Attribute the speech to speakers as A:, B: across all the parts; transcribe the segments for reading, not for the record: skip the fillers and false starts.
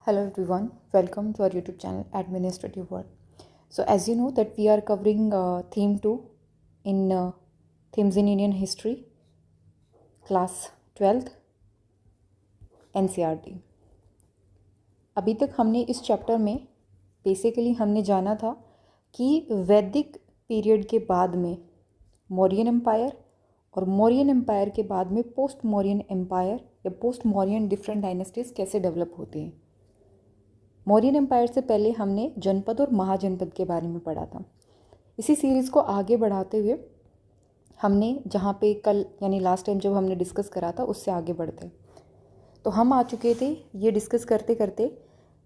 A: Hello everyone, welcome to our YouTube channel Administrative World. So as you know that we are covering theme 2 in themes in Indian history, class 12th NCERT. अभी तक हमने इस chapter में basically हमने जाना था कि वैदिक पीरियड के बाद में मौर्यन एम्पायर और मौर्यन एम्पायर के बाद में पोस्ट मौर्यन एम्पायर या पोस्ट मौर्यन डिफरेंट डायनेस्टीज कैसे डेवलप होती हैं। मौर्यन एम्पायर से पहले हमने जनपद और महाजनपद के बारे में पढ़ा था। इसी सीरीज़ को आगे बढ़ाते हुए हमने जहाँ पे कल यानी लास्ट टाइम जब हमने डिस्कस करा था उससे आगे बढ़ते तो हम आ चुके थे ये डिस्कस करते करते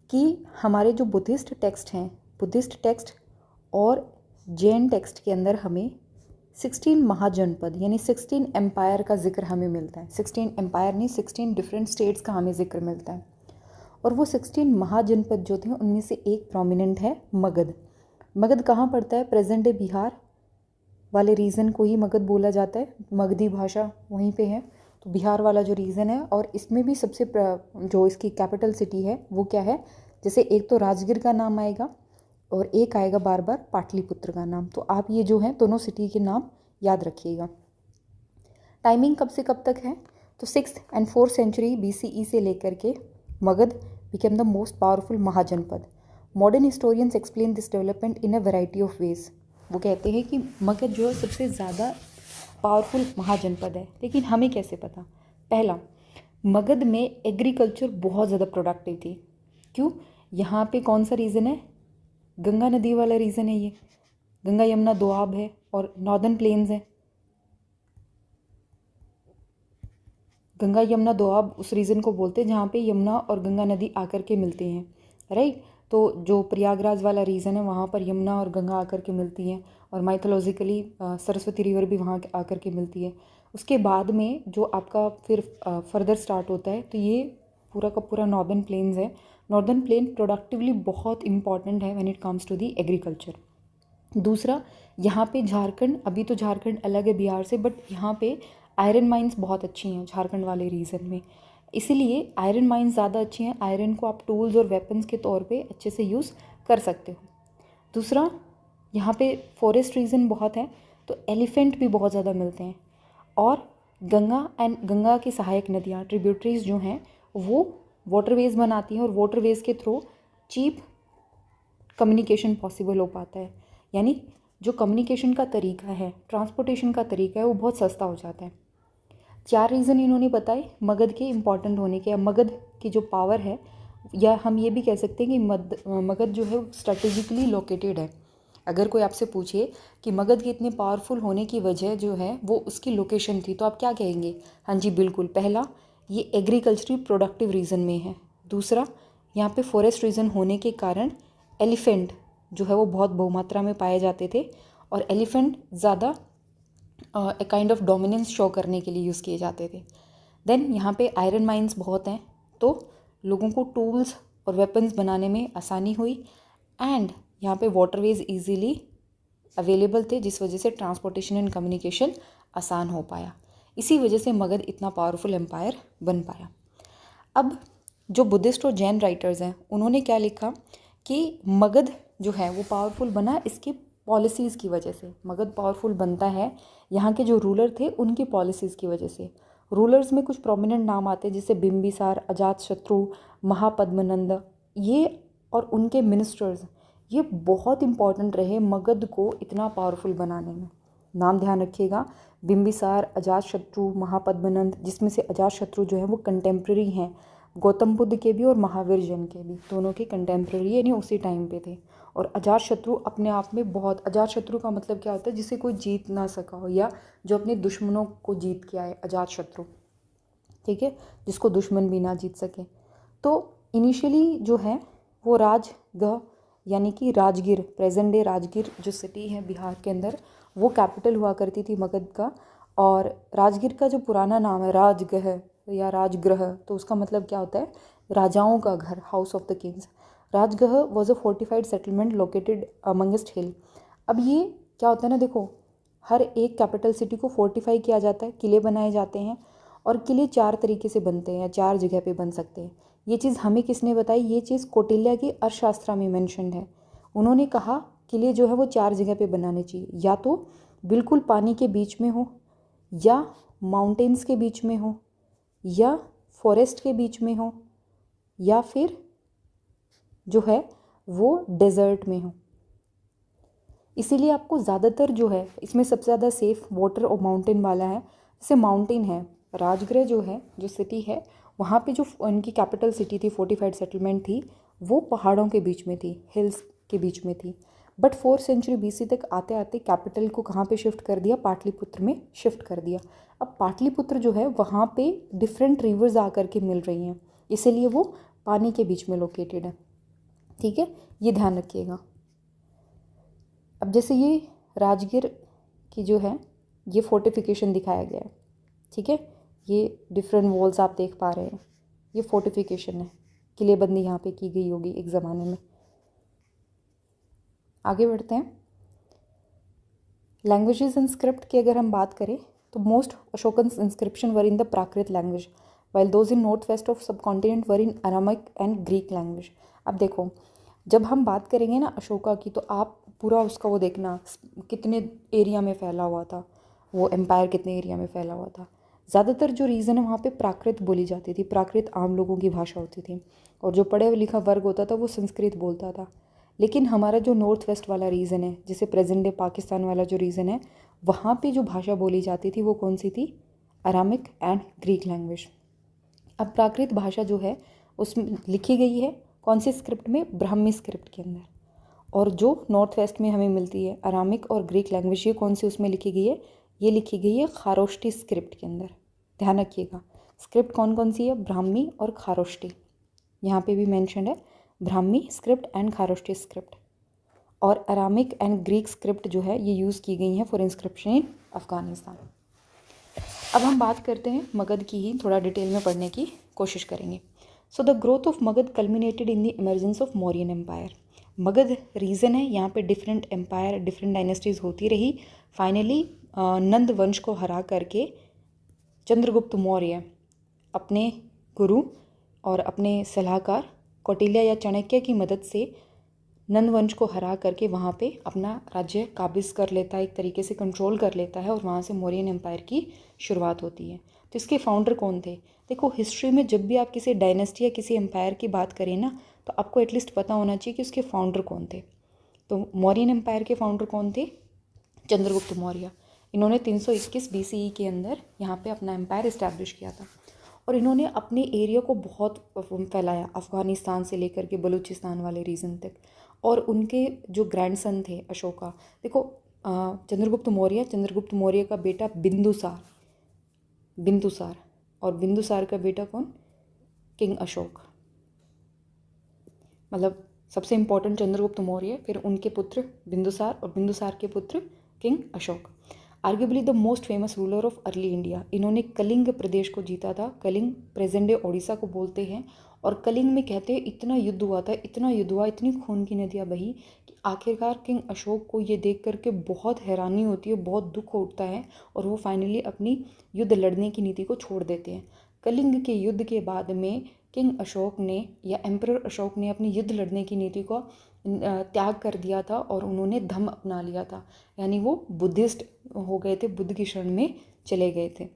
A: कि हमारे जो बुद्धिस्ट टेक्स्ट हैं, बुद्धिस्ट टेक्स्ट और जैन टेक्स्ट के अंदर हमें 16 महाजनपद यानी 16 एम्पायर का जिक्र हमें मिलता है। 16 एम्पायर नहीं, 16 डिफरेंट स्टेट्स का हमें जिक्र मिलता है। और वो 16 महाजनपद जो थे उनमें से एक प्रोमिनेंट है मगध। मगध कहाँ पड़ता है? प्रेजेंट डे बिहार वाले रीजन को ही मगध बोला जाता है। मगधी भाषा वहीं पे है, तो बिहार वाला जो रीजन है। और इसमें भी सबसे जो इसकी कैपिटल सिटी है वो क्या है? जैसे एक तो राजगीर का नाम आएगा और एक आएगा बार बार पाटलिपुत्र का नाम। तो आप ये जो है दोनों सिटी के नाम याद रखिएगा। टाइमिंग कब से कब तक है? तो 6th and 4th century BCE से लेकर के Magad became the most powerful महाजनपद. Modern historians explain this development in a variety of ways. वो कहते हैं कि मगध जो है सबसे ज़्यादा पावरफुल महाजनपद है, लेकिन हमें कैसे पता? पहला, मगध में एग्रीकल्चर बहुत ज़्यादा प्रोडक्टिव थी। क्यों? यहाँ पे कौन सा रीज़न है? गंगा नदी वाला रीज़न है। ये गंगा यमुना दोआब है और नॉर्दर्न प्लेन्स है। गंगा यमुना दोआब उस रीजन को बोलते हैं जहाँ पे यमुना और गंगा नदी आकर के मिलती हैं, राइट। तो जो प्रयागराज वाला रीजन है वहाँ पर यमुना और गंगा आकर के मिलती हैं, और माइथोलॉजिकली सरस्वती रिवर भी वहाँ आकर के मिलती है। उसके बाद में जो आपका फिर फर्दर स्टार्ट होता है, तो ये पूरा का पूरा नॉर्दर्न प्लेन्स है। नॉर्दर्न प्लेन प्रोडक्टिवली बहुत इंपॉर्टेंट है when it comes to the agriculture. दूसरा, यहाँ पे झारखंड, अभी तो झारखंड अलग है बिहार से, बट यहाँ पे आयरन माइंस बहुत अच्छी हैं झारखंड वाले रीजन में, इसीलिए आयरन माइंस ज़्यादा अच्छी हैं। आयरन को आप टूल्स और वेपन्स के तौर पे अच्छे से यूज़ कर सकते हो। दूसरा, यहाँ पे फॉरेस्ट रीजन बहुत है, तो एलिफेंट भी बहुत ज़्यादा मिलते हैं। और गंगा की सहायक नदियाँ, ट्रिब्यूटरीज जो हैं, वो वाटरवेज बनाती हैं और वाटरवेज के थ्रू चीप कम्युनिकेशन पॉसिबल हो पाता है। यानी जो कम्युनिकेशन का तरीका है, ट्रांसपोर्टेशन का तरीका है, वो बहुत सस्ता हो जाता है। 4 रीज़न इन्होंने बताए मगध के इम्पॉर्टेंट होने के। मगध की जो पावर है, या हम ये भी कह सकते हैं कि मगध जो है स्ट्रेटेजिकली लोकेटेड है। अगर कोई आपसे पूछे कि मगध के इतने पावरफुल होने की वजह जो है वो उसकी लोकेशन थी, तो आप क्या कहेंगे? हाँ जी बिल्कुल, पहला ये एग्रीकल्चरली प्रोडक्टिव रीजन में है। दूसरा, यहाँ पे फॉरेस्ट रीजन होने के कारण एलिफेंट जो है वो बहुत बहुमात्रा में पाए जाते थे, और एलिफेंट ज़्यादा a kind of dominance show करने के लिए यूज़ किए जाते थे। देन यहाँ पे आयरन माइंस बहुत हैं, तो लोगों को टूल्स और वेपन्स बनाने में आसानी हुई। एंड यहाँ पे वाटरवेज इजीली अवेलेबल थे, जिस वजह से ट्रांसपोर्टेशन एंड कम्युनिकेशन आसान हो पाया। इसी वजह से मगध इतना पावरफुल एम्पायर बन पाया। अब जो बुद्धिस्ट और जैन राइटर्स हैं, उन्होंने क्या लिखा कि मगध जो है वो पावरफुल बना इसकी पॉलिसीज़ की वजह से। मगध पावरफुल बनता है यहाँ के जो रूलर थे उनकी पॉलिसीज़ की वजह से। रूलर्स में कुछ प्रोमिनेंट नाम आते हैं, जैसे बिंबिसार, अजातशत्रु, महापद्मनंद, ये और उनके मिनिस्टर्स, ये बहुत इंपॉर्टेंट रहे मगध को इतना पावरफुल बनाने में। नाम ध्यान रखिएगा, बिंबिसार, अजातशत्रु, महापद्मनंद, जिसमें से अजातशत्रु जो है वो कंटेम्प्रेरी हैं गौतम बुद्ध के भी और महावीर जैन के भी, दोनों के कंटेम्प्रेरी यानी उसी टाइम पे थे। और अजातशत्रु अपने आप में बहुत, अजातशत्रु का मतलब क्या होता है? जिसे कोई जीत ना सका हो, या जो अपने दुश्मनों को जीत के आए, अजातशत्रु, ठीक है, जिसको दुश्मन भी ना जीत सके। तो इनिशियली जो है वो राजगह यानी कि राजगीर, प्रेजेंट डे राजगीर जो सिटी है बिहार के अंदर, वो कैपिटल हुआ करती थी मगध का। और राजगीर का जो पुराना नाम है राजगह या राजगृह, तो उसका मतलब क्या होता है? राजाओं का घर, house of the kings. Rajgah was a fortified settlement located amongst hill. अब ये क्या होता है ना, देखो, हर एक कैपिटल सिटी को फोर्टिफाई किया जाता है, किले बनाए जाते हैं, और किले 4 तरीके से बनते हैं या 4 जगह पे बन सकते हैं। ये चीज़ हमें किसने बताई? ये चीज़ कौटिल्य की अर्थशास्त्र में मेंशन्ड है। उन्होंने कहा किले जो है वो 4 जगह पे बनाने चाहिए, या तो बिल्कुल पानी के बीच में हो, या माउंटेन्स के बीच में हो, या फॉरेस्ट के बीच में हो, या फिर जो है वो डेजर्ट में हो। इसीलिए आपको ज़्यादातर जो है इसमें सबसे ज़्यादा सेफ वाटर और माउंटेन वाला है। जैसे माउंटेन है, राजगृह जो है, जो सिटी है, वहाँ पे जो उनकी कैपिटल सिटी थी, फोर्टिफाइड सेटलमेंट थी, वो पहाड़ों के बीच में थी, हिल्स के बीच में थी। बट 4th सेंचुरी BC तक आते आते कैपिटल को कहाँ पे शिफ्ट कर दिया? पाटलिपुत्र में शिफ्ट कर दिया। अब पाटलिपुत्र जो है वहाँ पे डिफरेंट रिवर्स आकर के मिल रही हैं, इसीलिए वो पानी के बीच में लोकेटेड है। ठीक है, ये ध्यान रखिएगा। अब जैसे ये राजगीर की जो है ये फोर्टिफिकेशन दिखाया गया है, ठीक है, ये डिफरेंट वॉल्स आप देख पा रहे हैं, ये फोर्टिफिकेशन है, किलेबंदी यहाँ पे की गई होगी एक ज़माने में। आगे बढ़ते हैं। लैंग्वेजेस एंड स्क्रिप्ट की अगर हम बात करें तो most Ashokan's inscription were in the Prakrit language, while those in north west of subcontinent were in Aramaic and Greek language. अब देखो, जब हम बात करेंगे ना अशोका की, तो आप पूरा उसका वो देखना कितने एरिया में फैला हुआ था, वो एम्पायर कितने एरिया में फैला हुआ था। ज़्यादातर जो रीज़न है वहाँ पे प्राकृत बोली जाती थी, प्राकृत आम लोगों की भाषा होती थी, और जो पढ़े लिखा वर्ग होता था वो संस्कृत बोलता था। लेकिन हमारा जो नॉर्थ वेस्ट वाला रीजन है, जैसे प्रेजेंट डे पाकिस्तान वाला जो रीजन है, वहाँ पे जो भाषा बोली जाती थी वो कौन सी थी? Aramaic and Greek language. अब प्राकृत भाषा जो है उसमें लिखी गई है कौन सी स्क्रिप्ट में? ब्राह्मी स्क्रिप्ट के अंदर। और जो नॉर्थ वेस्ट में हमें मिलती है अरामिक और ग्रीक लैंग्वेज, ये कौन सी उसमें लिखी गई है? ये लिखी गई है खारोष्टी स्क्रिप्ट के अंदर। ध्यान रखिएगा, स्क्रिप्ट कौन कौन सी है? ब्राह्मी और खारोष्टी। यहाँ पे भी मेंशन है ब्राह्मी स्क्रिप्ट एंड खारोष्टी स्क्रिप्ट। और अरामिक एंड ग्रीक स्क्रिप्ट जो है ये यूज़ की गई हैं फॉर इंस्क्रिप्शन इन अफगानिस्तान। अब हम बात करते हैं मगध की ही, थोड़ा डिटेल में पढ़ने की कोशिश करेंगे। So the growth of Magadha culminated in the emergence of Mauryan empire. Magadha region है, यहाँ पे डिफरेंट एम्पायर, डिफरेंट डायनेस्टीज होती रही। फाइनली नंद वंश को हरा करके चंद्रगुप्त मौर्य अपने गुरु और अपने सलाहकार कौटिल्य या चाणक्य की मदद से नंद वंश को हरा करके वहाँ पे अपना राज्य काबिज कर लेता है, एक तरीके से कंट्रोल कर लेता है, और वहाँ से मौर्यन एम्पायर की शुरुआत होती है। तो इसके फाउंडर कौन थे? देखो, हिस्ट्री में जब भी आप किसी डायनेस्टी या किसी एम्पायर की बात करें ना, तो आपको एटलीस्ट पता होना चाहिए कि उसके फाउंडर कौन थे। तो मौर्यन एम्पायर के फाउंडर कौन थे? चंद्रगुप्त मौर्य। इन्होंने 321 BCE के अंदर यहाँ पे अपना एम्पायर इस्टेब्लिश किया था, और इन्होंने अपने एरिया को बहुत फैलाया, अफ़गानिस्तान से लेकर के बलूचिस्तान वाले रीजन तक। और उनके जो ग्रैंडसन थे अशोका, देखो चंद्रगुप्त मौर्य का बेटा बिंदुसार, और बिंदुसार का बेटा कौन? किंग अशोक। मतलब सबसे इम्पोर्टेंट चंद्रगुप्त मौर्य, फिर उनके पुत्र बिंदुसार, और बिंदुसार के पुत्र king Ashok. Arguably the most famous ruler of early India. इन्होंने कलिंग प्रदेश को जीता था। कलिंग प्रेजेंट डे ओडिशा को बोलते हैं। और कलिंग में कहते हैं इतना युद्ध हुआ था, इतना युद्ध हुआ, इतनी खून की नदियाँ बही कि आखिरकार किंग अशोक को ये देख करके बहुत हैरानी होती है, बहुत दुख उठता है, और वो फाइनली अपनी युद्ध लड़ने की नीति को छोड़ देते हैं। कलिंग के युद्ध के बाद में किंग अशोक ने या एम्परर अशोक ने अपनी युद्ध लड़ने की नीति को त्याग कर दिया था, और उन्होंने धम्म अपना लिया था, यानी वो बुद्धिस्ट हो गए थे, बुद्ध की शरण में चले गए थे।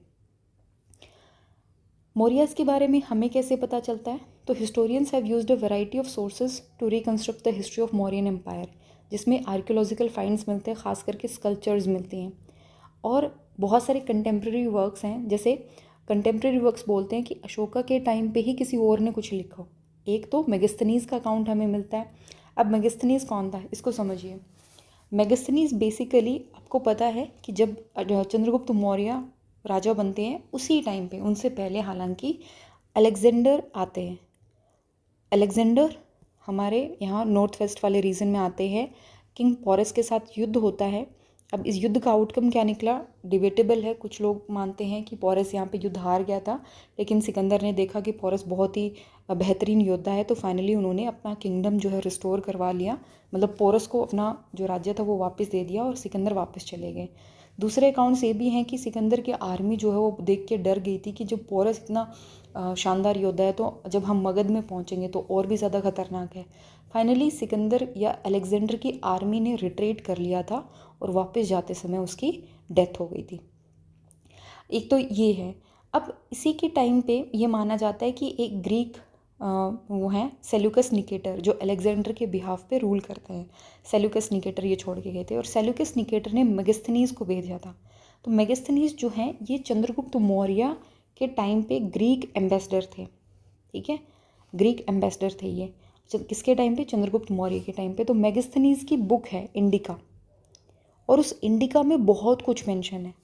A: मौर्यस के बारे में हमें कैसे पता चलता है? तो historians have used a variety of sources to reconstruct the history of Mauryan empire, जिसमें आर्कियोलॉजिकल फाइंड्स मिलते हैं, खास करके स्कल्पचर्स मिलते हैं, और बहुत सारे कंटेम्प्रेरी वर्क्स हैं। जैसे कंटेम्प्रेरी वर्क्स बोलते हैं कि अशोका के टाइम पे ही किसी और ने कुछ लिखा हो। एक तो मेगास्थनीज का अकाउंट हमें मिलता है। अब मेगास्थनीज कौन था, इसको समझिए। मेगास्थनीज बेसिकली आपको पता है कि जब चंद्रगुप्त मौर्य राजा बनते हैं उसी टाइम पे, उनसे पहले हालांकि अलेक्जेंडर आते हैं। अलेक्जेंडर हमारे यहाँ नॉर्थ वेस्ट वाले रीजन में आते हैं। किंग पोरस के साथ युद्ध होता है। अब इस युद्ध का आउटकम क्या निकला डिबेटेबल है। कुछ लोग मानते हैं कि पोरस यहाँ पे युद्ध हार गया था, लेकिन सिकंदर ने देखा कि पोरस बहुत ही बेहतरीन योद्धा है, तो फाइनली उन्होंने अपना किंगडम जो है रिस्टोर करवा लिया। मतलब पोरस को अपना जो राज्य था वो वापस दे दिया, और सिकंदर वापस चले गए। दूसरे अकाउंट्स ये भी हैं कि सिकंदर की आर्मी जो है वो देख के डर गई थी कि जब पोरस इतना शानदार योद्धा है तो जब हम मगध में पहुंचेंगे तो और भी ज़्यादा खतरनाक है। फाइनली सिकंदर या अलेक्जेंडर की आर्मी ने रिट्रीट कर लिया था और वापस जाते समय उसकी डेथ हो गई थी। एक तो ये है। अब इसी के टाइम पे ये माना जाता है कि एक ग्रीक वो हैं सेल्यूकस निकेटर, जो अलेक्जेंडर के बिहाफ पे रूल करते हैं। सेल्यूकस निकेटर ये छोड़ के गए थे और सेल्यूकस निकेटर ने मेगास्थनीज को भेजा था। तो मेगास्थनीज जो हैं ये चंद्रगुप्त मौर्य के टाइम पे ग्रीक एम्बेसडर थे। ठीक है, ग्रीक एम्बेसडर थे ये। किसके टाइम पे? चंद्रगुप्त मौर्य के टाइम पे। तो मेगास्थनीज की बुक है इंडिका, और उस इंडिका में बहुत कुछ मेंशन है।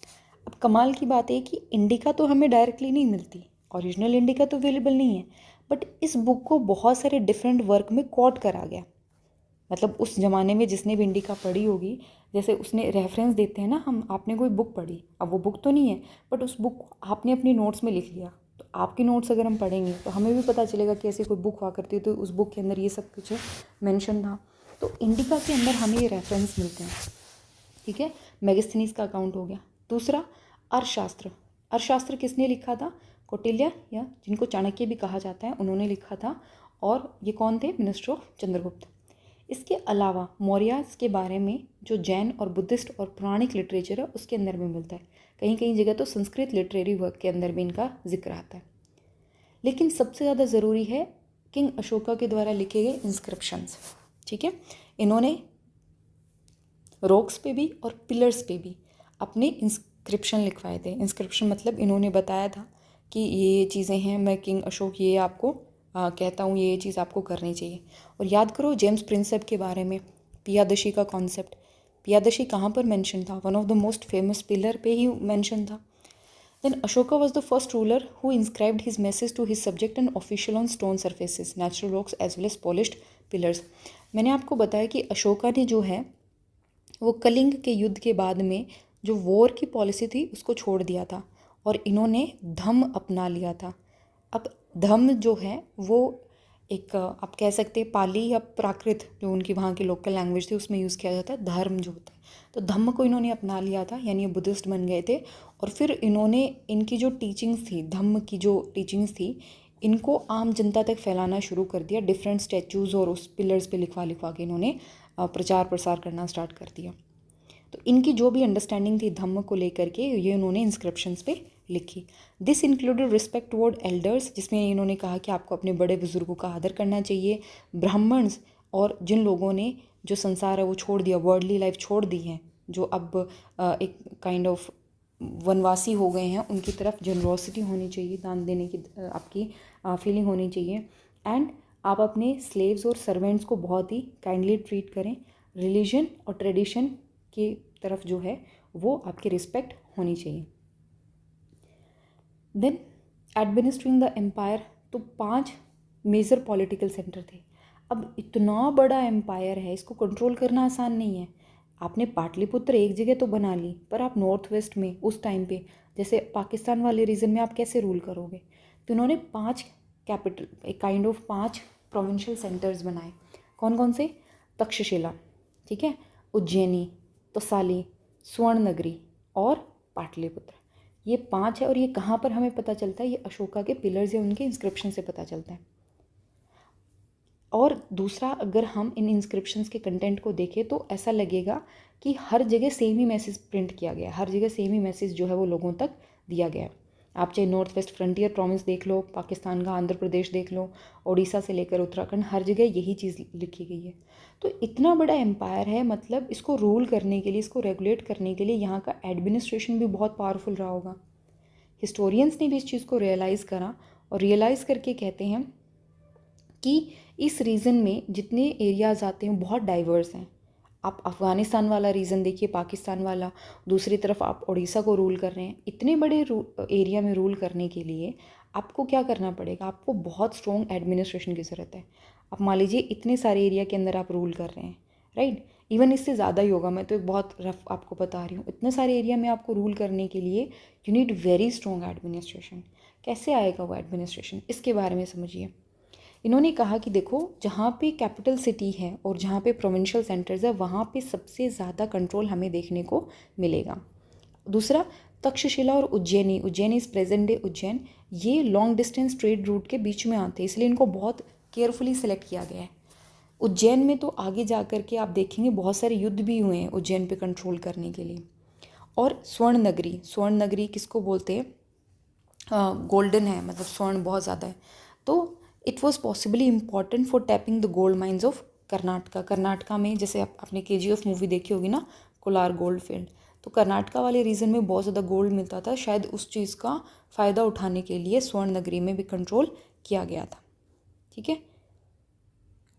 A: अब कमाल की बात है कि इंडिका तो हमें डायरेक्टली नहीं मिलती, ओरिजिनल इंडिका तो अवेलेबल नहीं है, बट इस बुक को बहुत सारे डिफरेंट वर्क में कोट करा गया। मतलब उस ज़माने में जिसने भी इंडिका पढ़ी होगी, जैसे उसने रेफरेंस देते हैं ना हम, आपने कोई बुक पढ़ी, अब वो बुक तो नहीं है बट उस बुक को आपने अपनी नोट्स में लिख लिया, तो आपकी नोट्स अगर हम पढ़ेंगे तो हमें भी पता चलेगा कि ऐसी कोई बुक हुआ करती है तो उस बुक के अंदर ये सब कुछ मेंशन था। तो इंडिका के अंदर हमें ये रेफरेंस मिलते हैं। ठीक है, मेगास्थनीज का अकाउंट हो गया। दूसरा, अर्थशास्त्र। अर्थशास्त्र किसने लिखा था? कौटिल्य, या जिनको चाणक्य भी कहा जाता है, उन्होंने लिखा था। और ये कौन थे? Minister of Chandragupta. इसके अलावा मौर्यास के बारे में जो जैन और बुद्धिस्ट और पुराणिक लिटरेचर है उसके अंदर भी मिलता है। कहीं कहीं जगह तो संस्कृत लिटरेरी वर्क के अंदर भी इनका जिक्र आता है। लेकिन सबसे ज़्यादा ज़रूरी है किंग अशोका के द्वारा लिखे गए इंस्क्रिप्शंस। ठीक है, इन्होंने रॉक्स पे भी और पिलर्स पे भी अपने इंस्क्रिप्शन लिखवाए थे। इंस्क्रिप्शन मतलब इन्होंने बताया था कि ये चीज़ें हैं, मैं किंग अशोक ये आपको कहता हूँ, ये चीज़ आपको करनी चाहिए। और याद करो जेम्स प्रिंसेप के बारे में, पियादशी का कॉन्सेप्ट। पियादशी कहाँ पर मेंशन था? One of the most famous pillar पे ही मेंशन था। Then Ashoka was the first ruler who inscribed his message to his subject and official on stone surfaces, natural rocks as well as polished pillars. मैंने आपको बताया कि अशोका ने जो है वो कलिंग के युद्ध के बाद में जो वॉर की पॉलिसी थी उसको छोड़ दिया था और इन्होंने धम्म अपना लिया था। अब धम्म जो है वो एक आप कह सकते हैं पाली या प्राकृत, जो उनकी वहाँ की लोकल लैंग्वेज थी, उसमें यूज़ किया जाता है धर्म जो होता है। तो धम्म को इन्होंने अपना लिया था, यानी ये बुद्धिस्ट बन गए थे। और फिर इन्होंने इनकी जो टीचिंग्स थी, धम्म की जो टीचिंग्स थी, इनको आम जनता तक फैलाना शुरू कर दिया। डिफरेंट स्टैचूज़ और उस पिलर्स पे लिखवा लिखवा के इन्होंने प्रचार प्रसार करना स्टार्ट कर दिया। तो इनकी जो भी अंडरस्टैंडिंग थी धम्म को लेकर के, ये उन्होंने इंस्क्रिप्शंस पे लिखी। This included respect toward elders, जिसमें इन्होंने कहा कि आपको अपने बड़े बुजुर्गों का आदर करना चाहिए। ब्राह्मण्स, और जिन लोगों ने जो संसार है वो छोड़ दिया, वर्ल्डली लाइफ छोड़ दी है, जो अब एक काइंड ऑफ वनवासी हो गए हैं, उनकी तरफ जनरोसिटी होनी चाहिए, दान देने की आपकी फीलिंग होनी चाहिए। एंड आप अपने स्लेव्स और सर्वेंट्स को बहुत ही काइंडली ट्रीट करें। रिलीजन और ट्रेडिशन की तरफ जो है वो आपकी रिस्पेक्ट होनी चाहिए। देन एडमिनिस्ट्रिंग द एम्पायर, तो 5 मेजर पॉलिटिकल सेंटर थे। अब इतना बड़ा एम्पायर है, इसको कंट्रोल करना आसान नहीं है। आपने पाटलिपुत्र एक जगह तो बना ली, पर आप नॉर्थ वेस्ट में उस टाइम पे, जैसे पाकिस्तान वाले रीजन में आप कैसे रूल करोगे? तो उन्होंने 5 कैपिटल, एक काइंड ऑफ 5 प्रोविंशियल सेंटर्स बनाए। कौन कौन से? तक्षशिला, ठीक है, उज्जैनी, तोसाली, स्वर्णनगरी और पाटलिपुत्र। ये 5 है। और ये कहाँ पर हमें पता चलता है? ये अशोका के पिलर्स या उनके इंस्क्रिप्शन से पता चलता है। और दूसरा, अगर हम इन इंस्क्रिप्शंस के कंटेंट को देखें तो ऐसा लगेगा कि हर जगह सेम ही मैसेज प्रिंट किया गया है, हर जगह सेम ही मैसेज जो है वो लोगों तक दिया गया है। आप चाहे नॉर्थ वेस्ट फ्रंटियर प्रोविंस देख लो, पाकिस्तान का आंध्र प्रदेश देख लो, उड़ीसा से लेकर उत्तराखंड, हर जगह यही चीज़ लिखी गई है। तो इतना बड़ा एम्पायर है, मतलब इसको रूल करने के लिए, इसको रेगुलेट करने के लिए यहाँ का एडमिनिस्ट्रेशन भी बहुत पावरफुल रहा होगा। हिस्टोरियंस ने भी इस चीज़ को रियलाइज़ करा और रियलाइज़ करके कहते हैं कि इस रीजन में जितने एरियाज़ आते हैं बहुत डाइवर्स हैं। आप अफ़गानिस्तान वाला रीजन देखिए, पाकिस्तान वाला, दूसरी तरफ आप उड़ीसा को रूल कर रहे हैं। इतने बड़े एरिया में रूल करने के लिए आपको क्या करना पड़ेगा? आपको बहुत स्ट्रॉन्ग एडमिनिस्ट्रेशन की ज़रूरत है। आप मान लीजिए इतने सारे एरिया के अंदर आप रूल कर रहे हैं, राइट, इवन इससे ज़्यादा ही होगा, मैं तो एक बहुत रफ आपको बता रही हूँ। इतने सारे एरिया में आपको रूल करने के लिए you need very strong administration. कैसे आएगा वो एडमिनिस्ट्रेशन? इसके बारे में समझिए। इन्होंने कहा कि देखो, जहाँ पे कैपिटल सिटी है और जहाँ पे प्रोविंशियल सेंटर्स है, वहाँ पे सबसे ज़्यादा कंट्रोल हमें देखने को मिलेगा। दूसरा तक्षशिला और Ujjaini, Ujjain is present day Ujjain, ये लॉन्ग डिस्टेंस ट्रेड रूट के बीच में आते हैं, इसलिए इनको बहुत केयरफुली सिलेक्ट किया गया है। उज्जैन में तो आगे जा कर के आप देखेंगे बहुत सारे युद्ध भी हुए हैं उज्जैन पे कंट्रोल करने के लिए। और स्वर्ण नगरी, स्वर्ण नगरी किसको बोलते हैं, गोल्डन है, मतलब स्वर्ण बहुत ज़्यादा है। तो it was possibly important for tapping the gold mines of Karnataka. Karnataka में जैसे आपने KGF मूवी देखी होगी ना, कोलार गोल्ड फील्ड, तो कर्नाटका वाले रीजन में बहुत ज़्यादा गोल्ड मिलता था, शायद उस चीज़ का फ़ायदा उठाने के लिए स्वर्ण नगरी में भी कंट्रोल किया गया था। ठीक है,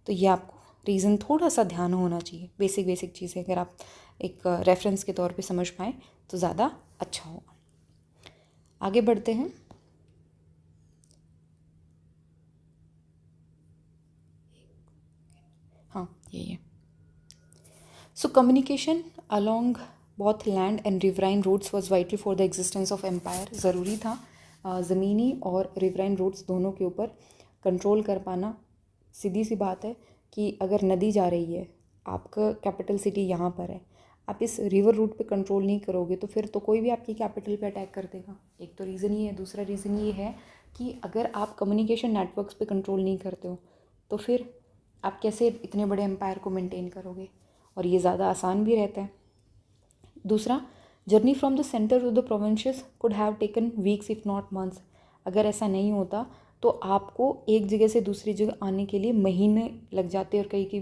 A: तो ये आपको रीज़न थोड़ा सा ध्यान होना चाहिए, बेसिक बेसिक चीज़ें अगर आप एक रेफरेंस के तौर पे समझ पाएँ तो ज़्यादा अच्छा होगा। आगे बढ़ते हैं। हाँ, यही है। So communication along both land and riverine roads was vital for the existence of empire. ज़रूरी था ज़मीनी और रिवराइन रोड्स दोनों के ऊपर कंट्रोल कर पाना। सीधी सी बात है कि अगर नदी जा रही है, आपका कैपिटल सिटी यहाँ पर है, आप इस रिवर रूट पे कंट्रोल नहीं करोगे तो फिर तो कोई भी आपकी कैपिटल पे अटैक कर देगा। एक तो रीज़न ये है। दूसरा रीज़न ये है कि अगर आप कम्युनिकेशन नेटवर्क्स पे कंट्रोल नहीं करते हो तो फिर आप कैसे इतने बड़े एम्पायर को मेंटेन करोगे, और ये ज़्यादा आसान भी रहता है। दूसरा, journey from the centre to the provinces could have taken weeks if not months. अगर ऐसा नहीं होता तो आपको एक जगह से दूसरी जगह आने के लिए महीने लग जाते और कहीं की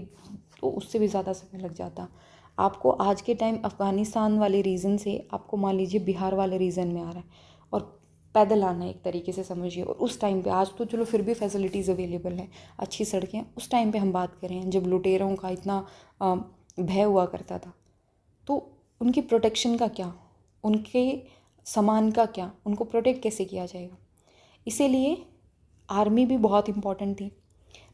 A: तो उससे भी ज़्यादा समय लग जाता। आपको आज के टाइम अफ़गानिस्तान वाले रीजन से आपको मान लीजिए बिहार वाले रीजन में आ रहा है और पैदल आना है, एक तरीके से समझिए। और उस टाइम पे, आज तो चलो फिर भी फैसिलिटीज़ अवेलेबल हैं, अच्छी सड़कें, उस टाइम पे हम बात करें जब लुटेरों का इतना भय हुआ करता था, तो उनकी प्रोटेक्शन का क्या, उनके सामान का क्या, उनको प्रोटेक्ट कैसे किया जाएगा। इसीलिए आर्मी भी बहुत इम्पॉर्टेंट थी।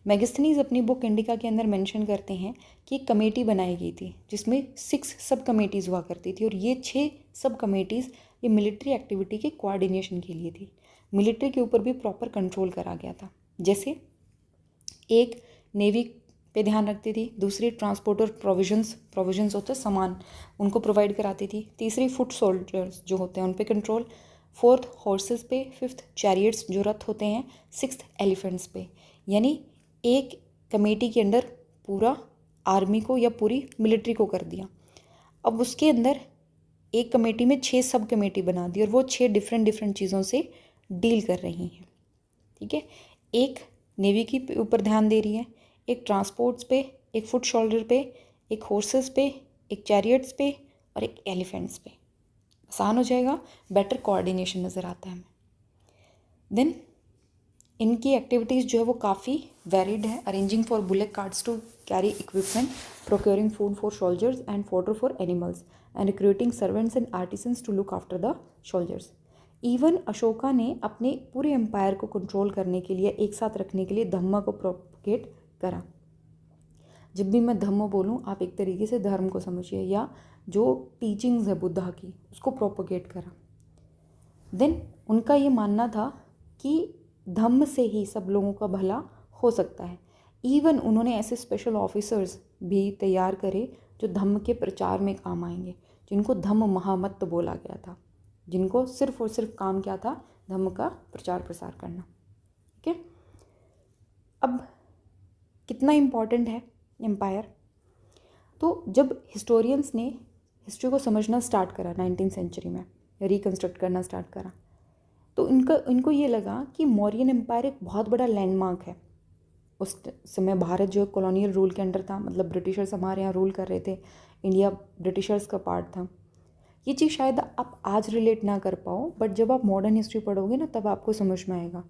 A: मैगस्थनीज अपनी बुक इंडिका के अंदर मेंशन करते हैं कि एक कमेटी बनाई गई थी जिसमें 6 सब कमेटीज़ हुआ करती थी, और ये 6 सब कमेटीज़ ये मिलिट्री एक्टिविटी के कोऑर्डिनेशन के लिए थी। मिलिट्री के ऊपर भी प्रॉपर कंट्रोल करा गया था। जैसे एक नेवी पे ध्यान रखती थी, दूसरी ट्रांसपोर्ट और प्रोविजंस होते हैं सामान, उनको प्रोवाइड कराती थी। तीसरी फुट सोल्जर्स जो होते हैं उन पे कंट्रोल। 4th हॉर्सेस पे, 5th चैरियट्स जो रथ होते हैं, 6th एलिफेंट्स पे। यानी एक कमेटी के अंडर पूरा आर्मी को या पूरी मिलिट्री को कर दिया। अब उसके अंदर एक कमेटी में 6 सब कमेटी बना दी और वो 6 डिफरेंट चीज़ों से डील कर रही हैं। ठीक है, एक नेवी की ऊपर ध्यान दे रही है, एक ट्रांसपोर्ट्स पे, एक फुट शोल्डर पे, एक हॉर्सेस पे, एक चैरियट्स पे और एक एलिफेंट्स पे। आसान हो जाएगा, बेटर कोऑर्डिनेशन नज़र आता है हमें। देन इनकी एक्टिविटीज़ जो है वो काफ़ी वेरिड है। Arranging for bullock carts to carry equipment, procuring food for soldiers and fodder for animals, and recruiting servants and artisans to look after the soldiers. Even Ashoka ने अपने पूरे एम्पायर को कंट्रोल करने के लिए, एक साथ रखने के लिए धम्म को प्रोपगेट करा। जब भी मैं धम्म बोलूँ आप एक तरीके से धर्म को समझिए, या जो टीचिंग्स है बुद्धा की उसको प्रोपगेट करा। देन उनका ये मानना था कि धम्म से ही सब लोगों का भला हो सकता है। इवन उन्होंने ऐसे स्पेशल ऑफिसर्स भी तैयार करे जो धम्म के प्रचार में काम आएंगे, जिनको धम्म महामत्त बोला गया था, जिनको सिर्फ और सिर्फ काम क्या था, धम्म का प्रचार प्रसार करना। ठीक है, अब कितना इम्पॉर्टेंट है एम्पायर। तो जब हिस्टोरियंस ने हिस्ट्री को समझना स्टार्ट करा 19th सेंचुरी में, रिकन्स्ट्रक्ट करना स्टार्ट करा, तो इनको ये लगा कि मौर्यन एम्पायर एक बहुत बड़ा लैंडमार्क है। उस समय भारत जो कॉलोनियल रूल के अंडर था, मतलब ब्रिटिशर्स हमारे यहाँ रूल कर रहे थे, इंडिया ब्रिटिशर्स का पार्ट था। ये चीज़ शायद आप आज रिलेट ना कर पाओ, बट जब आप मॉडर्न हिस्ट्री पढ़ोगे ना तब आपको समझ में आएगा।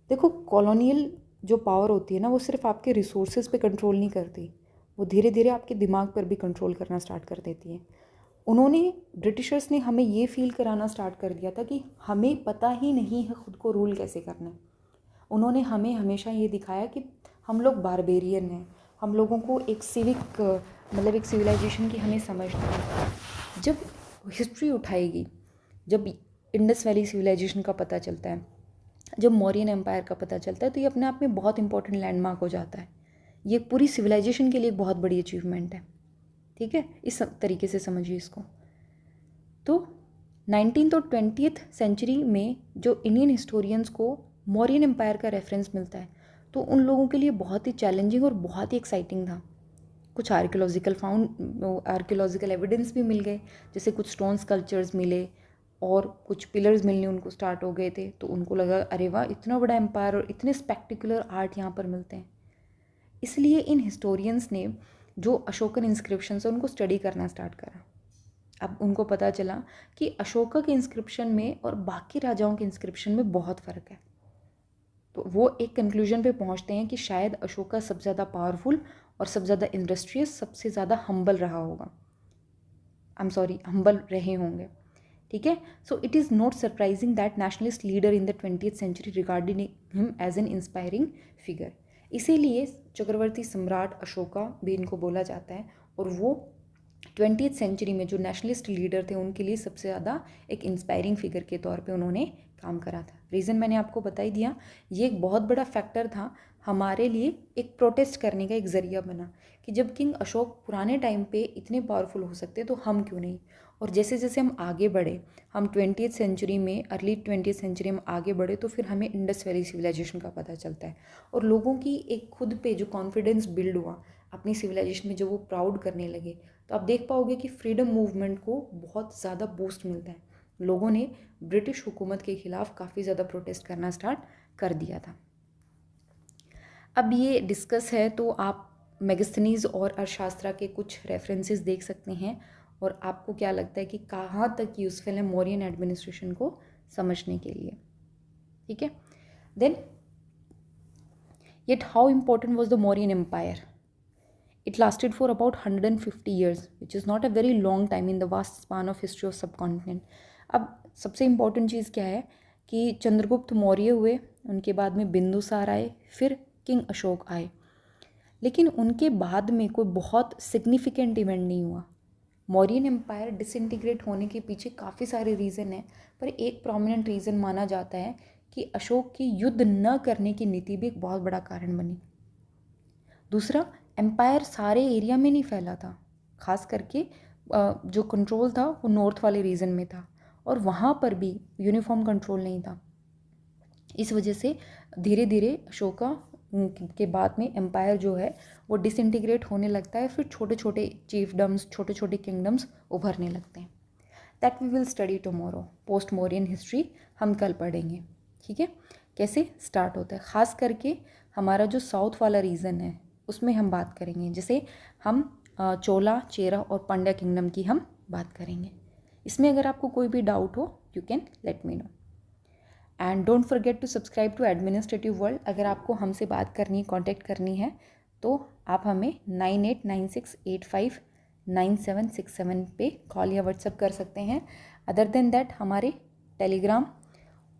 A: देखो, कॉलोनियल जो पावर होती है ना, वो सिर्फ आपके रिसोर्सेज पे कंट्रोल नहीं करती, वो धीरे धीरे आपके दिमाग पर भी कंट्रोल करना स्टार्ट कर देती है। उन्होंने, ब्रिटिशर्स ने हमें ये फील कराना स्टार्ट कर दिया था कि हमें पता ही नहीं है खुद को रूल कैसे करना है। उन्होंने हमें हमेशा ये दिखाया कि हम लोग बारबेरियन हैं, हम लोगों को एक सिविक, मतलब एक सिविलाइजेशन की हमें समझ नहीं है। जब हिस्ट्री उठाएगी, जब इंडस वैली सिविलाइजेशन का पता चलता है, जब मौर्यन एम्पायर का पता चलता है, तो ये अपने आप में बहुत इंपॉर्टेंट लैंडमार्क हो जाता है। ये पूरी सिविलाइजेशन के लिए एक बहुत बड़ी अचीवमेंट है। ठीक है, इस तरीके से समझिए इसको। तो 19th और 20th सेंचुरी में जो इंडियन हिस्टोरियंस को मौर्यन एम्पायर का रेफरेंस मिलता है तो उन लोगों के लिए बहुत ही चैलेंजिंग और बहुत ही एक्साइटिंग था। कुछ आर्कियोलॉजिकल एविडेंस भी मिल गए, जैसे कुछ स्टोन स्कल्पचर्स मिले और कुछ पिलर्स मिलने उनको स्टार्ट हो गए थे, तो उनको लगा अरे वाह, इतना बड़ा एम्पायर और इतने स्पेक्टिकुलर आर्ट यहाँ पर मिलते हैं। इसलिए इन हिस्टोरियंस ने जो अशोकन इंस्क्रिप्शंस है उनको स्टडी करना स्टार्ट करा। अब उनको पता चला कि अशोका के इंस्क्रिप्शन में और बाकी राजाओं के इंस्क्रिप्शन में बहुत फ़र्क है। तो वो एक कंक्लूजन पे पहुंचते हैं कि शायद अशोका सबसे ज़्यादा पावरफुल और सबसे ज़्यादा इंडस्ट्रियस, सबसे ज़्यादा हम्बल रहा होगा, हम्बल रहे होंगे। ठीक है, so it is not surprising that nationalist leader in the 20th century regarded him as an inspiring figure. इसीलिए चक्रवर्ती सम्राट अशोका भी इनको बोला जाता है, और वो 20th सेंचुरी में जो नेशनलिस्ट लीडर थे उनके लिए सबसे ज़्यादा एक इंस्पायरिंग फिगर के तौर पे उन्होंने काम करा था। रीज़न मैंने आपको बता ही दिया, ये एक बहुत बड़ा फैक्टर था हमारे लिए, एक प्रोटेस्ट करने का एक ज़रिया बना कि जब किंग अशोक पुराने टाइम पे इतने पावरफुल हो सकते तो हम क्यों नहीं। और जैसे जैसे हम आगे बढ़े, हम 20th सेंचुरी में, अर्ली 20th सेंचुरी में आगे बढ़े, तो फिर हमें इंडस वैली सिविलाइजेशन का पता चलता है और लोगों की एक खुद पे जो कॉन्फिडेंस बिल्ड हुआ अपनी सिविलाइजेशन में, जो वो प्राउड करने लगे, तो आप देख पाओगे कि फ्रीडम मूवमेंट को बहुत ज़्यादा बूस्ट मिलता है। लोगों ने ब्रिटिश हुकूमत के ख़िलाफ़ काफ़ी ज़्यादा प्रोटेस्ट करना स्टार्ट कर दिया था। अब ये डिस्कस है तो आप मैगस्थनीज़ और अर्थशास्त्र के कुछ रेफरेंसेस देख सकते हैं, और आपको क्या लगता है कि कहाँ तक यूज़फुल है मौर्यन एडमिनिस्ट्रेशन को समझने के लिए। ठीक है, then yet how important was the Mauryan empire. It lasted for about 150 years, which is not a very long time in the vast span of history of subcontinent. अब सबसे इम्पॉर्टेंट चीज़ क्या है कि चंद्रगुप्त मौर्य हुए, उनके बाद में बिंदुसार आए, फिर किंग अशोक आए, लेकिन उनके बाद में कोई बहुत सिग्निफिकेंट इवेंट नहीं हुआ। मौर्यन एम्पायर डिसइंटीग्रेट होने के पीछे काफ़ी सारे रीज़न हैं, पर एक प्रोमिनेंट रीज़न माना जाता है कि अशोक की युद्ध न करने की नीति भी एक बहुत बड़ा कारण बनी। दूसरा, एम्पायर सारे एरिया में नहीं फैला था, खास करके जो कंट्रोल था वो नॉर्थ वाले रीजन में था, और वहाँ पर भी यूनिफॉर्म कंट्रोल नहीं था। इस वजह से धीरे धीरे अशोका के बाद में एम्पायर जो है वो डिसइंटीग्रेट होने लगता है, फिर छोटे छोटे चीफडम्स, छोटे छोटे किंगडम्स उभरने लगते हैं। That we will study tomorrow, post Mauryan history हम कल पढ़ेंगे। ठीक है, कैसे स्टार्ट होता है, ख़ास करके हमारा जो साउथ वाला रीजन है उसमें हम बात करेंगे, जैसे हम चोला, चेरा और पांड्या किंगडम की हम बात करेंगे। इसमें अगर आपको कोई भी डाउट हो you can let me know, and don't forget to subscribe to administrative world. अगर आपको हमसे बात करनी है, कॉन्टैक्ट करनी है, तो आप हमें 9896859767 पे कॉल या व्हाट्सएप कर सकते हैं। अदर देन दैट हमारे टेलीग्राम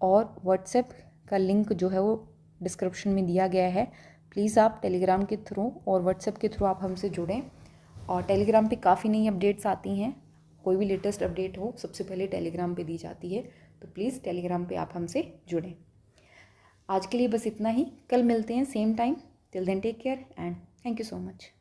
A: और व्हाट्सएप का लिंक जो है वो डिस्क्रिप्शन में दिया गया है। प्लीज़ आप टेलीग्राम के थ्रू और व्हाट्सएप के थ्रू आप हमसे जुड़ें, और टेलीग्राम पे काफ़ी नई अपडेट्स आती हैं। कोई भी लेटेस्ट अपडेट हो सबसे पहले टेलीग्राम पे दी जाती है, तो प्लीज़ टेलीग्राम पे आप हमसे जुड़ें। आज के लिए बस इतना ही, कल मिलते हैं same time. Till then take care and thank you so much.